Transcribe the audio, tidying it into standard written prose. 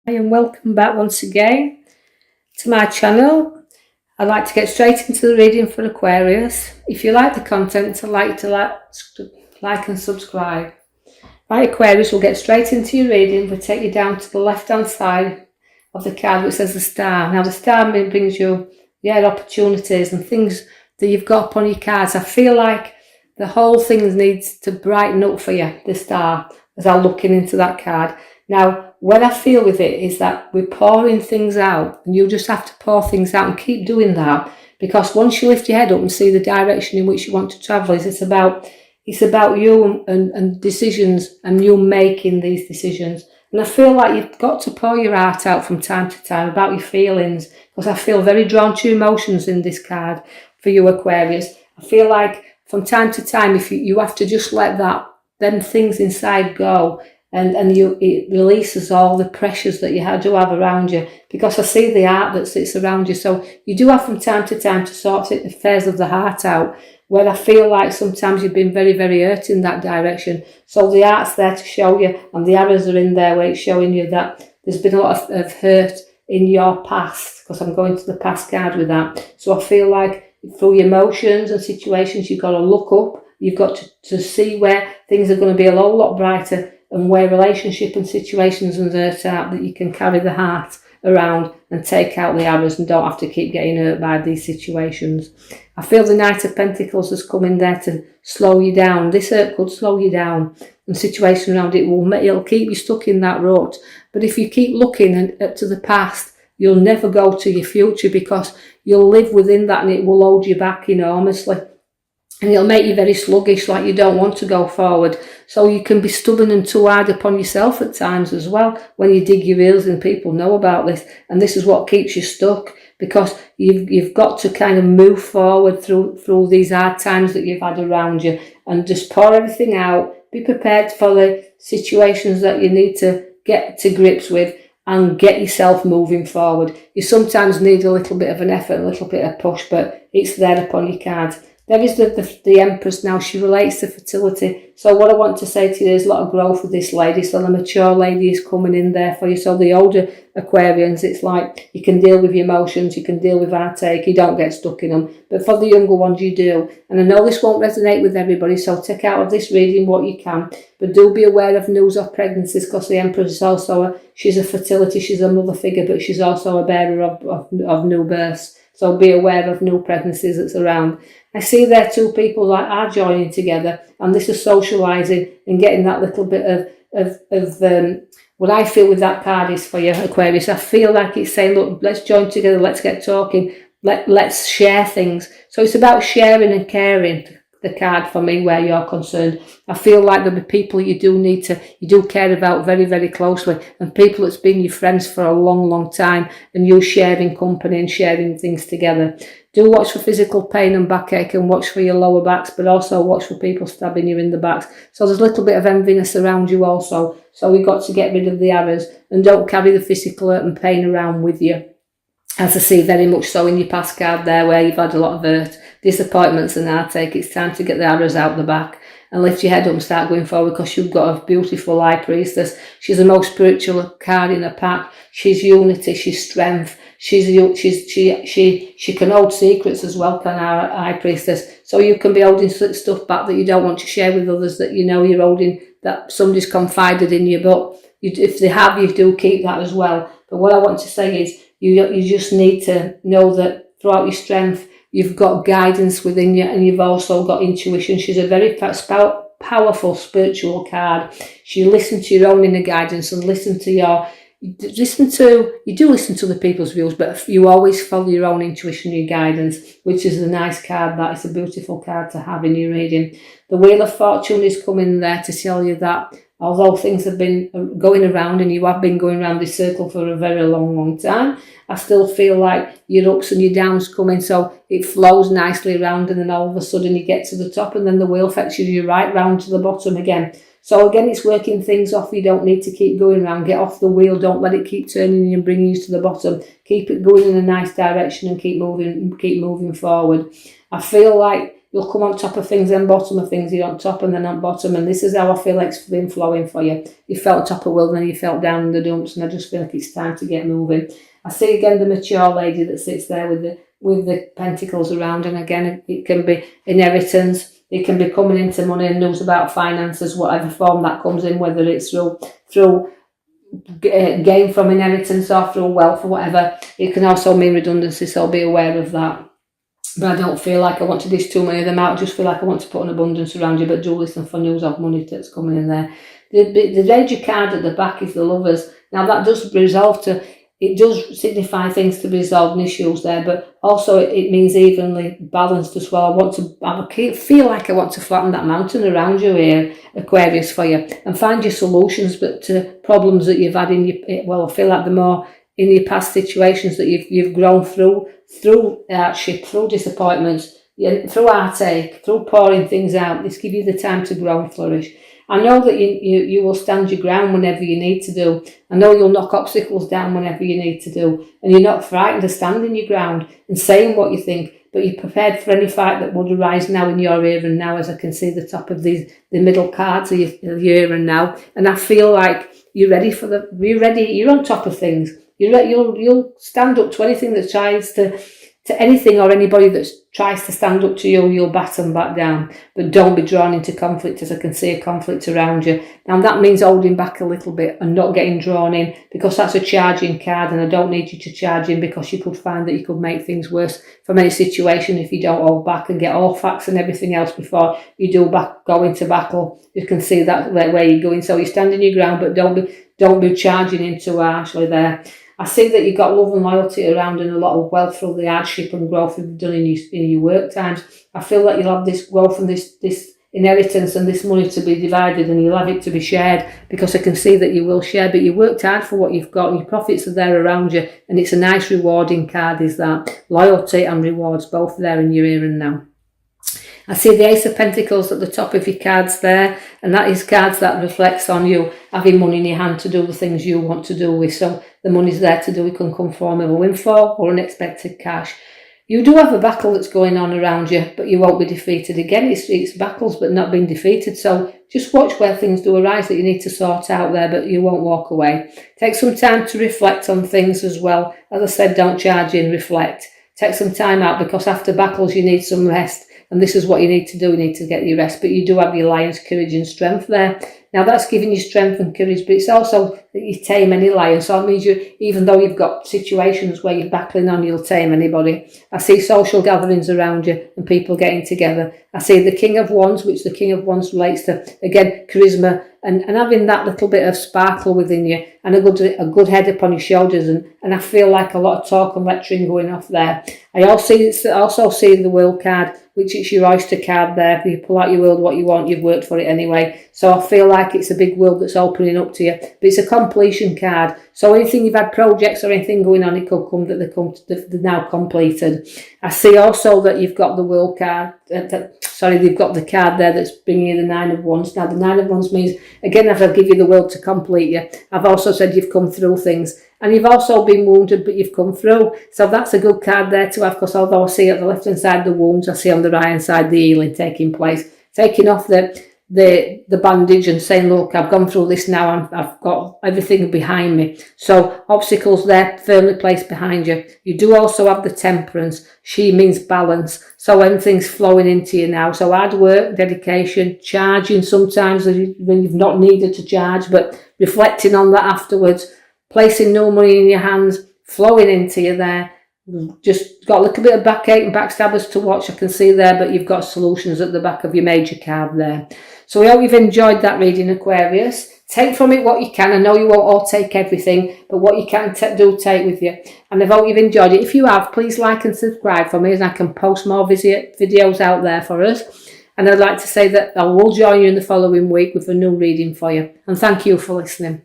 Hi and welcome back once again to my channel. I'd like to get straight into the reading for Aquarius. If you like the content, I'd like to like and subscribe. Right, Aquarius, we'll get straight into your reading. We'll take you down to the left hand side of the card which says the star. Now the star brings you opportunities and things that you've got upon your cards. I feel like the whole thing needs to brighten up for you, the star, as I'm looking into that card. Now, what I feel with it is that we're pouring things out, and you just have to pour things out and keep doing that, because once you lift your head up and see the direction in which you want to travel, it's about you and decisions, and you making these decisions. And I feel like you've got to pour your heart out from time to time about your feelings, because I feel very drawn to emotions in this card for you, Aquarius. I feel like from time to time, if you have to just let them things inside go, and it releases all the pressures that you do have around you, because I see the art that sits around you. So you do have from time to time to sort the affairs of the heart out, where I feel like sometimes you've been very, very hurt in that direction. So the art's there to show you, and the arrows are in there where it's showing you that there's been a lot of hurt in your past, because I'm going to the past card with that. So I feel like through your emotions and situations, you've got to look up, you've got to see where things are going to be a whole lot brighter, and where relationship and situations and hurt out, that you can carry the heart around and take out the arrows and don't have to keep getting hurt by these situations. I feel the Knight of Pentacles has come in there to slow you down. This hurt could slow you down, and situation around it'll keep you stuck in that rut. But if you keep looking to the past, you'll never go to your future, because you'll live within that, and it will hold you back enormously. And it'll make you very sluggish, like you don't want to go forward. So you can be stubborn and too hard upon yourself at times as well, when you dig your heels in. People know about this, and this is what keeps you stuck, because you've got to kind of move forward through these hard times that you've had around you, and just pour everything out. Be prepared for the situations that you need to get to grips with, and get yourself moving forward. You sometimes need a little bit of an effort, a little bit of push, but it's there upon your cards. There is the Empress now. She relates to fertility. So what I want to say to you, there's a lot of growth with this lady. So the mature lady is coming in there for you. So the older Aquarians, it's like you can deal with your emotions, you can deal with heartache, you don't get stuck in them. But for the younger ones, you do. And I know this won't resonate with everybody, so take out of this reading what you can. But do be aware of news of pregnancies, because the Empress is also she's a fertility, she's a mother figure, but she's also a bearer of new births. So be aware of new pregnancies that's around. I see there two people that are joining together, and this is socialising and getting that little bit of what I feel with that card is for you, Aquarius. I feel like it's saying, look, let's join together, let's get talking, let's share things. So it's about sharing and caring, the card for me, where you're concerned. I feel like there'll be people you do care about very, very closely, and people that's been your friends for a long, long time, and you sharing company and sharing things together. Do watch for physical pain and backache, and watch for your lower backs, but also watch for people stabbing you in the backs. So there's a little bit of enviness around you also. So we've got to get rid of the arrows, and don't carry the physical hurt and pain around with you. As I see very much so in your past card there, where you've had a lot of hurt, disappointments and heartache. It's time to get the arrows out the back and lift your head up and start going forward, because you've got a beautiful High Priestess. She's the most spiritual card in a pack. She's unity, she's strength. She can hold secrets as well, can our High Priestess. So you can be holding stuff back that you don't want to share with others, that you know you're holding, that somebody's confided in you. But if they have, you do keep that as well. But what I want to say is, you just need to know that throughout your strength, you've got guidance within you, and you've also got intuition. She's a very powerful spiritual card. She listens to your own inner guidance, and you do listen to the people's views, but you always follow your own intuition, your guidance, which is a nice card. That is a beautiful card to have in your reading. The Wheel of Fortune is coming there to tell you that although things have been going around, and you have been going around this circle for a very long, long time, I still feel like your ups and your downs coming, so it flows nicely around, and then all of a sudden you get to the top, and then the wheel fetches you right round to the bottom again. So again, it's working things off. You don't need to keep going around. Get off the wheel. Don't let it keep turning you and bringing you to the bottom. Keep it going in a nice direction, and keep moving forward. I feel like you'll come on top of things, then bottom of things, you're on top and then on bottom. And this is how I feel like it's been flowing for you. You felt top of world and then you felt down in the dumps, and I just feel like it's time to get moving. I see again the mature lady that sits there with the pentacles around, and again it can be inheritance. It can be coming into money and news about finances, whatever form that comes in, whether it's through gain from inheritance or through wealth or whatever. It can also mean redundancy, so be aware of that. But I don't feel like I want to dish too many of them out. I just feel like I want to put an abundance around you, but do listen for news of money that's coming in there. The Ranger card at the back is the Lovers. Now that does resolve to, it does signify things to be resolved and issues there, but also it means evenly balanced as well. I feel like I want to flatten that mountain around you here, Aquarius, for you, and find your solutions, but to problems that you've had in your, well, I feel like the more in your past situations that you've grown through hardship, through disappointments, through heartache, through pouring things out. This gives you the time to grow and flourish. I know that you will stand your ground whenever you need to do. I know you'll knock obstacles down whenever you need to do. And you're not frightened of standing your ground and saying what you think, but you're prepared for any fight that would arise now in your here and now, as I can see the top of the middle cards of your here and now. And I feel like you're ready you're on top of things. You'll stand up to anything that tries to anything or anybody that tries to stand up to you, you'll bat them back down. But don't be drawn into conflict, as I can see a conflict around you. Now that means holding back a little bit and not getting drawn in, because that's a charging card, and I don't need you to charge in, because you could find that you could make things worse from any situation if you don't hold back and get all facts and everything else before you do go into battle. You can see that where you're going. So you're standing your ground, but don't be charging in too harshly there. I see that you've got love and loyalty around, and a lot of wealth through the hardship and growth you've done in your work times. I feel that you'll have this growth and this inheritance and this money to be divided, and you'll have it to be shared, because I can see that you will share, but you worked hard for what you've got, and your profits are there around you, and it's a nice rewarding card, is that. Loyalty and rewards, both there in your here and now. I see the Ace of Pentacles at the top of your cards there, and that is cards that reflects on you having money in your hand to do the things you want to do with. So the money's there to do. It can come from a windfall or unexpected cash. You do have a battle that's going on around you, but you won't be defeated. Again, it's battles but not being defeated. So just watch where things do arise that you need to sort out there, but you won't walk away. Take some time to reflect on things as well. As I said, don't charge in, reflect. Take some time out, because after battles you need some rest. And this is what you need to do. You need to get your rest. But you do have your lion's courage and strength there. Now that's giving you strength and courage, but it's also that you tame any lion. So it means even though you've got situations where you're battling on, you'll tame anybody. I see social gatherings around you and people getting together. I see the King of Wands, which the King of Wands relates to, again, charisma and having that little bit of sparkle within you, and a good head upon your shoulders. And I feel like a lot of talk and lecturing going off there. I also see the World card, which is your oyster card there. If you pull out your world, what you want, you've worked for it anyway. So I feel like it's a big world that's opening up to you. But it's a completion card. So anything you've had projects or anything going on, it could come that they're now completed. I see also that you've got the World card. They've got the card there that's bringing you the Nine of Wands. Now the Nine of Wands means, again, if I give you the world to complete you, I've also said you've come through things. And you've also been wounded, but you've come through. So that's a good card there to have, because although I see at the left-hand side the wounds, I see on the right-hand side the healing taking place. Taking off the bandage and saying, look, I've gone through this now, I've got everything behind me. So obstacles there firmly placed behind you. You do also have the Temperance. She means balance. So everything's flowing into you now. So hard work, dedication, charging sometimes when you've not needed to charge, but reflecting on that afterwards. Placing no money in your hands, flowing into you there. Just got a little bit of backache and backstabbers to watch, I can see there, but you've got solutions at the back of your major card there. So I hope you've enjoyed that reading, Aquarius. Take from it what you can. I know you won't all take everything, but what you can do, take with you. And I hope you've enjoyed it. If you have, please like and subscribe for me, as I can post more videos out there for us. And I'd like to say that I will join you in the following week with a new reading for you. And thank you for listening.